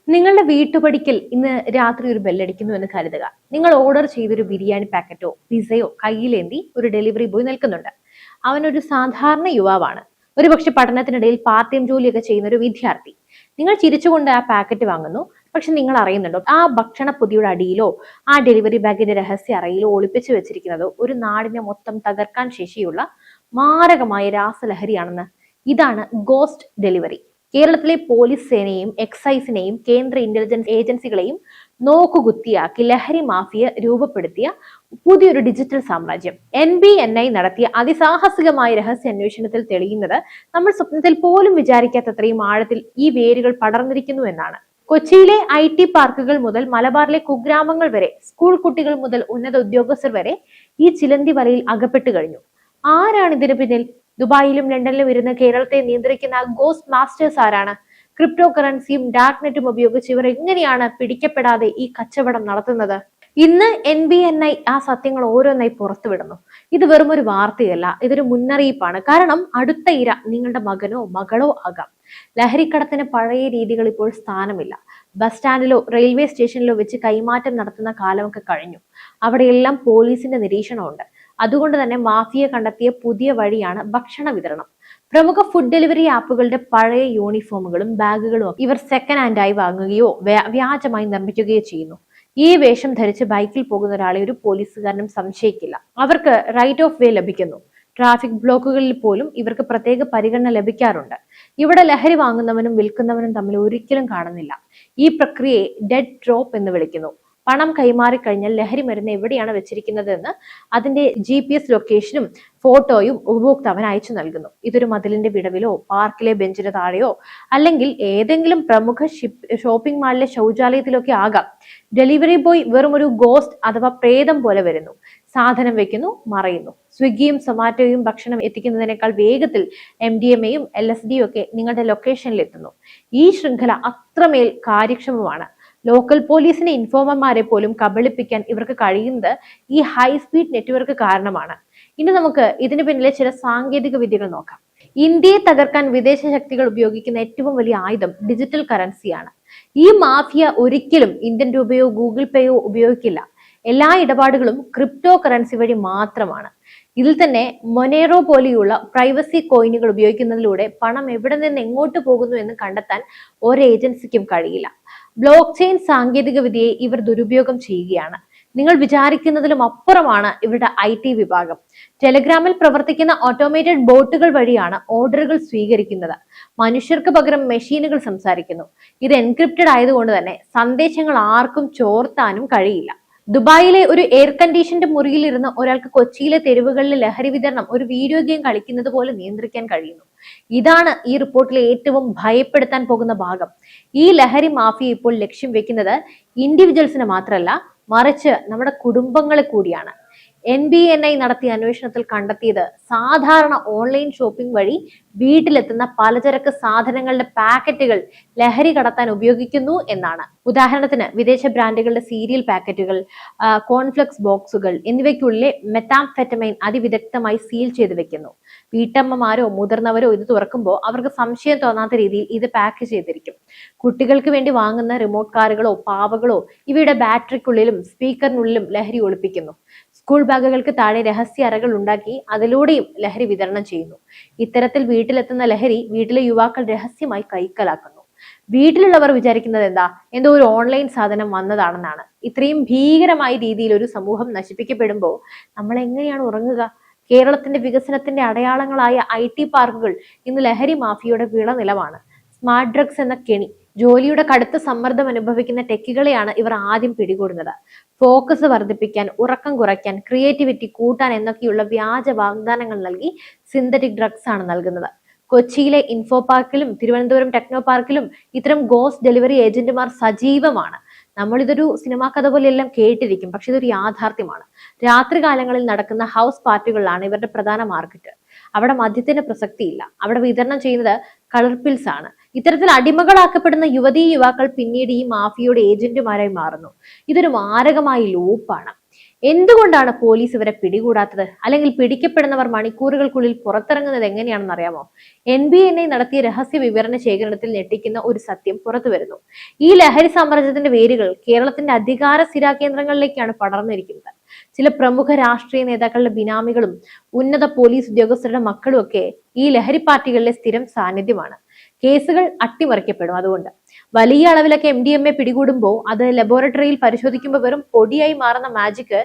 നിങ്ങളുടെ വീട്ടുപടിക്കൽ ഇന്ന് രാത്രി ഒരു ബെല്ലടിക്കുന്നു എന്ന് കരുതുക. നിങ്ങൾ ഓർഡർ ചെയ്തൊരു ബിരിയാണി പാക്കറ്റോ പിസയോ കയ്യിലേന്തി ഒരു ഡെലിവറി ബോയ് നിൽക്കുന്നുണ്ട്. അവനൊരു സാധാരണ യുവാവാണ്. ഒരുപക്ഷെ പഠനത്തിനിടയിൽ പാർട്ട് ടൈം ജോലിയൊക്കെ ചെയ്യുന്ന ഒരു വിദ്യാർത്ഥി. നിങ്ങൾ ചിരിച്ചുകൊണ്ട് ആ പാക്കറ്റ് വാങ്ങുന്നു. പക്ഷെ നിങ്ങൾ അറിയുന്നുണ്ടോ, ആ ഭക്ഷണ പൊതിയുടെ അടിയിലോ ആ ഡെലിവറി ബാഗിന്റെ രഹസ്യ അറയിലോ ഒളിപ്പിച്ചു വെച്ചിരിക്കുന്നത് ഒരു നാടിനെ മൊത്തം തകർക്കാൻ ശേഷിയുള്ള മാരകമായ രാസലഹരിയാണെന്ന്. ഇതാണ് ഗോസ്റ്റ് ഡെലിവറി. കേരളത്തിലെ പോലീസ് സേനയെയും എക്സൈസിനെയും കേന്ദ്ര ഇന്റലിജൻസ് ഏജൻസികളെയും നോക്കുകുത്തിയാക്കി ലഹരി മാഫിയ രൂപപ്പെടുത്തിയ പുതിയൊരു ഡിജിറ്റൽ സാമ്രാജ്യം. NBNI നടത്തിയ അതിസാഹസികമായ രഹസ്യ അന്വേഷണത്തിൽ തെളിയുന്നത് നമ്മൾ സ്വപ്നത്തിൽ പോലും വിചാരിക്കാത്തത്രയും ആഴത്തിൽ ഈ വേരുകൾ പടർന്നിരിക്കുന്നു എന്നാണ്. കൊച്ചിയിലെ IT പാർക്കുകൾ മുതൽ മലബാറിലെ കുഗ്രാമങ്ങൾ വരെ, സ്കൂൾ കുട്ടികൾ മുതൽ ഉന്നത ഉദ്യോഗസ്ഥർ വരെ ഈ ചിലന്തി വലയിൽ അകപ്പെട്ടു കഴിഞ്ഞു. ആരാണ് ഇതിനു പിന്നിൽ? ദുബായിലും ലണ്ടനിലും ഇരുന്ന് കേരളത്തെ നിയന്ത്രിക്കുന്ന ഗോസ്റ്റ് മാസ്റ്റേഴ്സ് ആരാണ്? ക്രിപ്റ്റോ കറൻസിയും ഡാർക്ക് നെറ്റും ഉപയോഗിച്ച് ഇവർ എങ്ങനെയാണ് പിടിക്കപ്പെടാതെ ഈ കച്ചവടം നടത്തുന്നത്? ഇന്ന് NBNI ആ സത്യങ്ങൾ ഓരോന്നായി പുറത്തുവിടുന്നു. ഇത് വെറും ഒരു വാർത്തയല്ല, ഇതൊരു മുന്നറിയിപ്പാണ്. കാരണം അടുത്ത ഇര നിങ്ങളുടെ മകനോ മകളോ ആകാം. ലഹരിക്കടത്തിന് പഴയ രീതികൾ ഇപ്പോൾ സ്ഥാനമില്ല. ബസ് സ്റ്റാൻഡിലോ റെയിൽവേ സ്റ്റേഷനിലോ വെച്ച് കൈമാറ്റം നടത്തുന്ന കാലമൊക്കെ കഴിഞ്ഞു. അവിടെയെല്ലാം പോലീസിന്റെ നിരീക്ഷണമുണ്ട്. അതുകൊണ്ട് തന്നെ മാഫിയ കണ്ടെത്തിയ പുതിയ വഴിയാണ് ഭക്ഷണ വിതരണം. പ്രമുഖ ഫുഡ് ഡെലിവറി ആപ്പുകളുടെ പഴയ യൂണിഫോമുകളും ബാഗുകളും ഇവർ സെക്കൻഡ് ഹാൻഡായി വാങ്ങുകയോ വ്യാജമായി നിർമ്മിക്കുകയോ ചെയ്യുന്നു. ഈ വേഷം ധരിച്ച് ബൈക്കിൽ പോകുന്ന ഒരാളെ ഒരു പോലീസുകാരനും സംശയിക്കില്ല. അവർക്ക് റൈറ്റ് ഓഫ് വേ ലഭിക്കുന്നു. ട്രാഫിക് ബ്ലോക്കുകളിൽ പോലും ഇവർക്ക് പ്രത്യേക പരിഗണന ലഭിക്കാറുണ്ട്. ഇവിടെ ലഹരി വാങ്ങുന്നവനും വിൽക്കുന്നവനും തമ്മിൽ ഒരിക്കലും കാണുന്നില്ല. ഈ പ്രക്രിയയെ ഡെഡ് ഡ്രോപ്പ് എന്ന് വിളിക്കുന്നു. പണം കൈമാറിക്കഴിഞ്ഞാൽ ലഹരി മരുന്ന് എവിടെയാണ് വെച്ചിരിക്കുന്നത് എന്ന് അതിന്റെ GPS ലൊക്കേഷനും ഫോട്ടോയും ഉപഭോക്താവിന് അയച്ചു നൽകുന്നു. ഇതൊരു മതിലിന്റെ വിടവിലോ പാർക്കിലെ ബെഞ്ചിന് താഴെയോ അല്ലെങ്കിൽ ഏതെങ്കിലും പ്രമുഖ ഷോപ്പിംഗ് മാളിലെ ശൗചാലയത്തിലൊക്കെ ആകാം. ഡെലിവറി ബോയ് വെറും ഒരു ഗോസ്റ്റ് അഥവാ പ്രേതം പോലെ വരുന്നു. സാധനം വെക്കുന്നു, മറയുന്നു. സ്വിഗ്ഗിയും സൊമാറ്റോയും ഭക്ഷണം എത്തിക്കുന്നതിനേക്കാൾ വേഗത്തിൽ MDMAയും LSDയും ഒക്കെ നിങ്ങളുടെ ലൊക്കേഷനിൽ എത്തുന്നു. ഈ ശൃംഖല അത്രമേൽ കാര്യക്ഷമമാണ്. ലോക്കൽ പോലീസിനെ ഇൻഫോമർമാരെ പോലും കബളിപ്പിക്കാൻ ഇവർക്ക് കഴിയുന്നത് ഈ ഹൈ സ്പീഡ് നെറ്റ്വർക്ക് കാരണമാണ്. ഇനി നമുക്ക് ഇതിന് പിന്നിലെ ചില സാങ്കേതിക വിദ്യകൾ നോക്കാം. ഇന്ത്യയെ തകർക്കാൻ വിദേശ ശക്തികൾ ഉപയോഗിക്കുന്ന ഏറ്റവും വലിയ ആയുധം ഡിജിറ്റൽ കറൻസിയാണ്. ഈ മാഫിയ ഒരിക്കലും ഇന്ത്യൻ രൂപയോ ഗൂഗിൾ പേയോ ഉപയോഗിക്കില്ല. എല്ലാ ഇടപാടുകളും ക്രിപ്റ്റോ കറൻസി വഴി മാത്രമാണ്. ഇതിൽ തന്നെ മൊനേറോ പോലെയുള്ള പ്രൈവസി കോയിനുകൾ ഉപയോഗിക്കുന്നതിലൂടെ പണം എവിടെ നിന്ന് എങ്ങോട്ട് പോകുന്നു എന്ന് കണ്ടെത്താൻ ഒരു ഏജൻസിക്കും കഴിയില്ല. ബ്ലോക്ക് ചെയിൻ സാങ്കേതിക വിദ്യയെ ഇവർ ദുരുപയോഗം ചെയ്യുകയാണ്. നിങ്ങൾ വിചാരിക്കുന്നതിലും അപ്പുറമാണ് ഇവരുടെ IT വിഭാഗം. ടെലഗ്രാമിൽ പ്രവർത്തിക്കുന്ന ഓട്ടോമേറ്റഡ് ബോട്ടുകൾ വഴിയാണ് ഓർഡറുകൾ സ്വീകരിക്കുന്നത്. മനുഷ്യർക്ക് പകരം മെഷീനുകൾ സംസാരിക്കുന്നു. ഇത് എൻക്രിപ്റ്റഡ് ആയതുകൊണ്ട് തന്നെ സന്ദേശങ്ങൾ ആർക്കും ചോർത്താനും കഴിയില്ല. ദുബായിലെ ഒരു എയർ കണ്ടീഷന്റെ മുറിയിൽ ഇരുന്ന് ഒരാൾക്ക് കൊച്ചിയിലെ തെരുവുകളിലെ ലഹരി വിതരണം ഒരു വീഡിയോ ഗെയിം കളിക്കുന്നത് പോലെ നിയന്ത്രിക്കാൻ കഴിയുന്നു. ഇതാണ് ഈ റിപ്പോർട്ടിലെ ഏറ്റവും ഭയപ്പെടുത്താൻ പോകുന്ന ഭാഗം. ഈ ലഹരി മാഫിയ ഇപ്പോൾ ലക്ഷ്യം വെക്കുന്നത് ഇൻഡിവിജ്വൽസിനെ മാത്രമല്ല, മറിച്ച് നമ്മുടെ കുടുംബങ്ങളെ കൂടിയാണ്. NBNI നടത്തിയ അന്വേഷണത്തിൽ കണ്ടെത്തിയത് സാധാരണ ഓൺലൈൻ ഷോപ്പിംഗ് വഴി വീട്ടിലെത്തുന്ന പലചരക്ക് സാധനങ്ങളുടെ പാക്കറ്റുകൾ ലഹരി കടത്താൻ ഉപയോഗിക്കുന്നു എന്നാണ്. ഉദാഹരണത്തിന് വിദേശ ബ്രാൻഡുകളുടെ സീരിയൽ പാക്കറ്റുകൾ, കോൺഫ്ലെക്സ് ബോക്സുകൾ എന്നിവയ്ക്കുള്ളിലെ മെത്താംഫെറ്റമൈൻ അതിവിദഗ്ധമായി സീൽ ചെയ്ത് വെക്കുന്നു. വീട്ടമ്മമാരോ മുതിർന്നവരോ ഇത് തുറക്കുമ്പോൾ അവർക്ക് സംശയം തോന്നാത്ത രീതിയിൽ ഇത് പാക്ക് ചെയ്തിരിക്കും. കുട്ടികൾക്ക് വേണ്ടി വാങ്ങുന്ന റിമോട്ട് കാറുകളോ പാവകളോ ഇവയുടെ ബാറ്ററിക്കുള്ളിലും സ്പീക്കറിനുള്ളിലും ലഹരി ഒളിപ്പിക്കുന്നു. സ്കൂൾ ബാഗുകൾക്ക് താഴെ രഹസ്യ അറകൾ ഉണ്ടാക്കി അതിലൂടെയും ലഹരി വിതരണം ചെയ്യുന്നു. ഇത്തരത്തിൽ വീട്ടിലെത്തുന്ന ലഹരി വീട്ടിലെ യുവാക്കൾ രഹസ്യമായി കൈക്കലാക്കുന്നു. വീട്ടിലുള്ളവർ വിചാരിക്കുന്നത് എന്തോ ഒരു ഓൺലൈൻ സാധനം വന്നതാണെന്നാണ്. ഇത്രയും ഭീകരമായ രീതിയിൽ ഒരു സമൂഹം നശിപ്പിക്കപ്പെടുമ്പോൾ നമ്മൾ എങ്ങനെയാണ് ഉറങ്ങുക? കേരളത്തിന്റെ വികസനത്തിന്റെ അടയാളങ്ങളായ IT പാർക്കുകൾ ഇന്ന് ലഹരി മാഫിയയുടെ വിളനിലമാണ്. സ്മാർട്ട് ഡ്രഗ്സ് എന്ന കെണി, ജോലിയുടെ കടുത്ത സമ്മർദ്ദം അനുഭവിക്കുന്ന ടെക്കുകളെയാണ് ഇവർ ആദ്യം പിടികൂടുന്നത്. ഫോക്കസ് വർദ്ധിപ്പിക്കാൻ, ഉറക്കം കുറയ്ക്കാൻ, ക്രിയേറ്റിവിറ്റി കൂട്ടാൻ എന്നൊക്കെയുള്ള വ്യാജ വാഗ്ദാനങ്ങൾ നൽകി സിന്തറ്റിക് ഡ്രഗ്സ് ആണ് നൽകുന്നത്. കൊച്ചിയിലെ ഇൻഫോ പാർക്കിലും തിരുവനന്തപുരം ടെക്നോ പാർക്കിലും ഇത്തരം ഗോസ്റ്റ് ഡെലിവറി ഏജന്റുമാർ സജീവമാണ്. നമ്മളിതൊരു സിനിമാ കഥ പോലെയെല്ലാം കേട്ടിരിക്കും, പക്ഷെ ഇതൊരു യാഥാർത്ഥ്യമാണ്. രാത്രികാലങ്ങളിൽ നടക്കുന്ന ഹൗസ് പാർട്ടികളിലാണ് ഇവരുടെ പ്രധാന മാർക്കറ്റ്. അവിടെ മദ്യത്തിന് പ്രസക്തിയില്ല. അവിടെ വിതരണം ചെയ്യുന്നത് കളർ പിൽസ് ആണ്. ഇത്തരത്തിൽ അടിമകളാക്കപ്പെടുന്ന യുവതീ യുവാക്കൾ പിന്നീട് ഈ മാഫിയയുടെ ഏജന്റുമാരായി മാറുന്നു. ഇതൊരു മാരകമായ ലൂപ്പാണ്. എന്തുകൊണ്ടാണ് പോലീസ് ഇവരെ പിടികൂടാത്തത്? അല്ലെങ്കിൽ പിടിക്കപ്പെടുന്നവർ മണിക്കൂറുകൾക്കുള്ളിൽ പുറത്തിറങ്ങുന്നത് എങ്ങനെയാണെന്ന് അറിയാമോ? NBNI നടത്തിയ രഹസ്യ വിവരണ ശേഖരണത്തിൽ ഞെട്ടിക്കുന്ന ഒരു സത്യം പുറത്തു വരുന്നു. ഈ ലഹരി സാമ്രാജ്യത്തിന്റെ വേരുകൾ കേരളത്തിന്റെ അധികാര സ്ഥിരാകേന്ദ്രങ്ങളിലേക്കാണ് പടർന്നിരിക്കുന്നത്. ചില പ്രമുഖ രാഷ്ട്രീയ നേതാക്കളുടെ ബിനാമികളും ഉന്നത പോലീസ് ഉദ്യോഗസ്ഥരുടെ മക്കളും ഒക്കെ ഈ ലഹരി പാർട്ടികളിലെ സ്ഥിരം സാന്നിധ്യമാണ്. കേസുകൾ അട്ടിമറിക്കപ്പെടും. അതുകൊണ്ട് വലിയ അളവിലൊക്കെ MDMA പിടികൂടുമ്പോൾ അത് ലബോറട്ടറിയിൽ പരിശോധിക്കുമ്പോൾ വെറും പൊടിയായി മാറുന്ന മാജിക്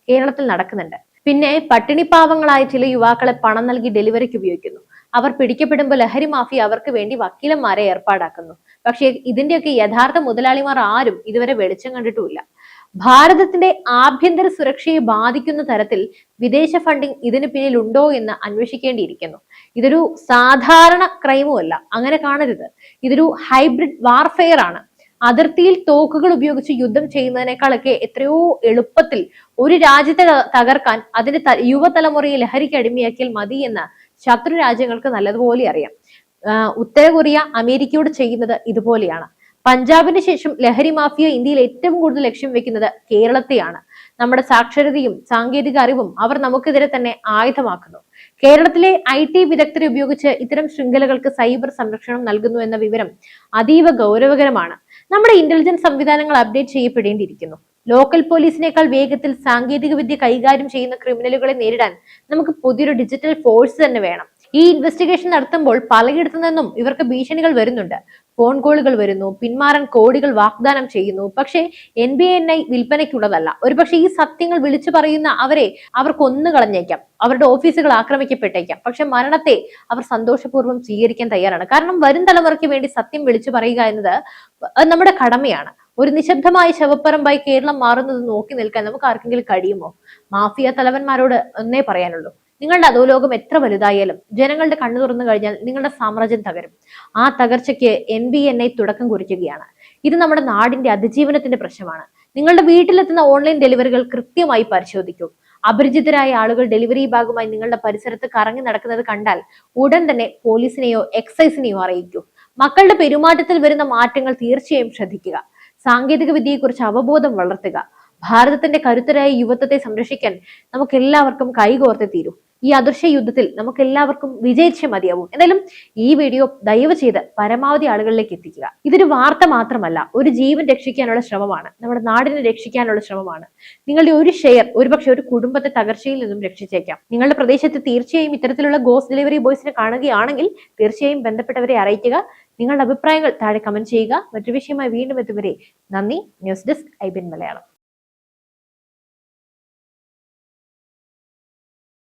കേരളത്തിൽ നടക്കുന്നുണ്ട്. പിന്നെ പട്ടിണിപ്പാവങ്ങളായ ചില യുവാക്കളെ പണം നൽകി ഡെലിവറിക്ക് ഉപയോഗിക്കുന്നു. അവർ പിടിക്കപ്പെടുമ്പോൾ ലഹരി മാഫിയ അവർക്ക് വേണ്ടി വക്കീലന്മാരെ ഏർപ്പാടാക്കുന്നു. പക്ഷേ ഇതിന്റെയൊക്കെ യഥാർത്ഥ മുതലാളിമാർ ആരും ഇതുവരെ വെളിച്ചം കണ്ടിട്ടുമില്ല. ഭാരതത്തിന്റെ ആഭ്യന്തര സുരക്ഷയെ ബാധിക്കുന്ന തരത്തിൽ വിദേശ ഫണ്ടിംഗ് ഇതിന് പിന്നിൽ ഉണ്ടോ എന്ന് അന്വേഷിക്കേണ്ടിയിരിക്കുന്നു. ഇതൊരു സാധാരണ ക്രൈമും അല്ല, അങ്ങനെ കാണരുത്. ഇതൊരു ഹൈബ്രിഡ് വാർഫെയർ ആണ്. അതിർത്തിയിൽ തോക്കുകൾ ഉപയോഗിച്ച് യുദ്ധം ചെയ്യുന്നതിനേക്കാളൊക്കെ എത്രയോ എളുപ്പത്തിൽ ഒരു രാജ്യത്തെ തകർക്കാൻ അതിന്റെ യുവതലമുറയെ ലഹരിക്ക് അടിമയാക്കിയാൽ മതി എന്ന് ശത്രു രാജ്യങ്ങൾക്ക് നല്ലതുപോലെ അറിയാം. ഉത്തര കൊറിയ അമേരിക്കയോട് ചെയ്യുന്നത് ഇതുപോലെയാണ്. പഞ്ചാബിന് ശേഷം ലഹരി മാഫിയ ഇന്ത്യയിൽ ഏറ്റവും കൂടുതൽ ലക്ഷ്യം വെക്കുന്നത് കേരളത്തെയാണ്. നമ്മുടെ സാക്ഷരതയും സാങ്കേതിക അറിവും അവർ നമുക്കെതിരെ തന്നെ ആയുധമാക്കുന്നു. കേരളത്തിലെ IT വിദഗ്ധരെ ഉപയോഗിച്ച് ഇത്തരം ശൃംഖലകൾക്ക് സൈബർ സംരക്ഷണം നൽകുന്നു എന്ന വിവരം അതീവ ഗൗരവകരമാണ്. നമ്മുടെ ഇന്റലിജൻസ് സംവിധാനങ്ങൾ അപ്ഡേറ്റ് ചെയ്യപ്പെടേണ്ടിയിരിക്കുന്നു. ലോക്കൽ പോലീസിനേക്കാൾ വേഗത്തിൽ സാങ്കേതിക വിദ്യ കൈകാര്യം ചെയ്യുന്ന ക്രിമിനലുകളെ നേരിടാൻ നമുക്ക് പുതിയൊരു ഡിജിറ്റൽ ഫോഴ്സ് തന്നെ വേണം. ഈ ഇൻവെസ്റ്റിഗേഷൻ നടത്തുമ്പോൾ പലയിടത്തു നിന്നും ഇവർക്ക് ഭീഷണികൾ വരുന്നുണ്ട്. ഫോൺ കോളുകൾ വരുന്നു, പിന്മാറാൻ കോടികൾ വാഗ്ദാനം ചെയ്യുന്നു. പക്ഷേ NBNI വിൽപ്പനയ്ക്കുള്ളതല്ല. ഒരുപക്ഷെ ഈ സത്യങ്ങൾ വിളിച്ചു പറയുന്ന അവരെ അവർ കൊന്നുകളഞ്ഞേക്കാം, അവരുടെ ഓഫീസുകൾ ആക്രമിക്കപ്പെട്ടേക്കാം. പക്ഷെ മരണത്തെ അവർ സന്തോഷപൂർവ്വം സ്വീകരിക്കാൻ തയ്യാറാണ്. കാരണം വരും തലമുറയ്ക്ക് വേണ്ടി സത്യം വിളിച്ചു പറയുക എന്നത് നമ്മുടെ കടമയാണ്. ഒരു നിശബ്ദമായ ശവപ്പറമ്പായി കേരളം മാറുന്നത് നോക്കി നിൽക്കാൻ നമുക്ക് ആർക്കെങ്കിലും കഴിയുമോ? മാഫിയ തലവന്മാരോട് ഒന്നേ പറയാനുള്ളൂ, നിങ്ങളുടെ അധോലോകം എത്ര വലുതായാലും ജനങ്ങളുടെ കണ്ണു തുറന്നു കഴിഞ്ഞാൽ നിങ്ങളുടെ സാമ്രാജ്യം തകരും. ആ തകർച്ചയ്ക്ക് NBNI തുടക്കം കുറിക്കുകയാണ്. ഇത് നമ്മുടെ നാടിന്റെ അതിജീവനത്തിന്റെ പ്രശ്നമാണ്. നിങ്ങളുടെ വീട്ടിലെത്തുന്ന ഓൺലൈൻ ഡെലിവറികൾ കൃത്യമായി പരിശോധിക്കൂ. അപരിചിതരായ ആളുകൾ ഡെലിവറി ബാഗുമായി നിങ്ങളുടെ പരിസരത്ത് കറങ്ങി നടക്കുന്നത് കണ്ടാൽ ഉടൻ തന്നെ പോലീസിനെയോ എക്സൈസിനെയോ അറിയിക്കൂ. മക്കളുടെ പെരുമാറ്റത്തിൽ വരുന്ന മാറ്റങ്ങൾ തീർച്ചയായും ശ്രദ്ധിക്കുക. സാങ്കേതിക വിദ്യയെക്കുറിച്ച് അവബോധം വളർത്തുക. ഭാരതത്തിന്റെ കരുത്തരായ യുവത്വത്തെ സംരക്ഷിക്കാൻ നമുക്ക് എല്ലാവർക്കും കൈകോർത്ത് തീരൂ. ഈ അദൃശ്യ യുദ്ധത്തിൽ നമുക്ക് എല്ലാവർക്കും വിജയിച്ചേ മതിയാവും. എന്തായാലും ഈ വീഡിയോ ദയവ് ചെയ്ത് പരമാവധി ആളുകളിലേക്ക് എത്തിക്കുക. ഇതൊരു വാർത്ത മാത്രമല്ല, ഒരു ജീവൻ രക്ഷിക്കാനുള്ള ശ്രമമാണ്, നമ്മുടെ നാടിനെ രക്ഷിക്കാനുള്ള ശ്രമമാണ്. നിങ്ങളുടെ ഒരു ഷെയർ ഒരുപക്ഷെ ഒരു കുടുംബത്തെ തകർച്ചയിൽ നിന്നും രക്ഷിച്ചേക്കാം. നിങ്ങളുടെ പ്രദേശത്ത് തീർച്ചയായും ഇത്തരത്തിലുള്ള ഗോസ്റ്റ് ഡെലിവറി ബോയ്സിനെ കാണുകയാണെങ്കിൽ തീർച്ചയായും ബന്ധപ്പെട്ടവരെ അറിയിക്കുക. നിങ്ങളുടെ അഭിപ്രായങ്ങൾ താഴെ കമന്റ് ചെയ്യുക. മറ്റൊരു വിഷയമായി വീണ്ടും എത്തുവരെ നന്ദി. News desk IBN Malayalam.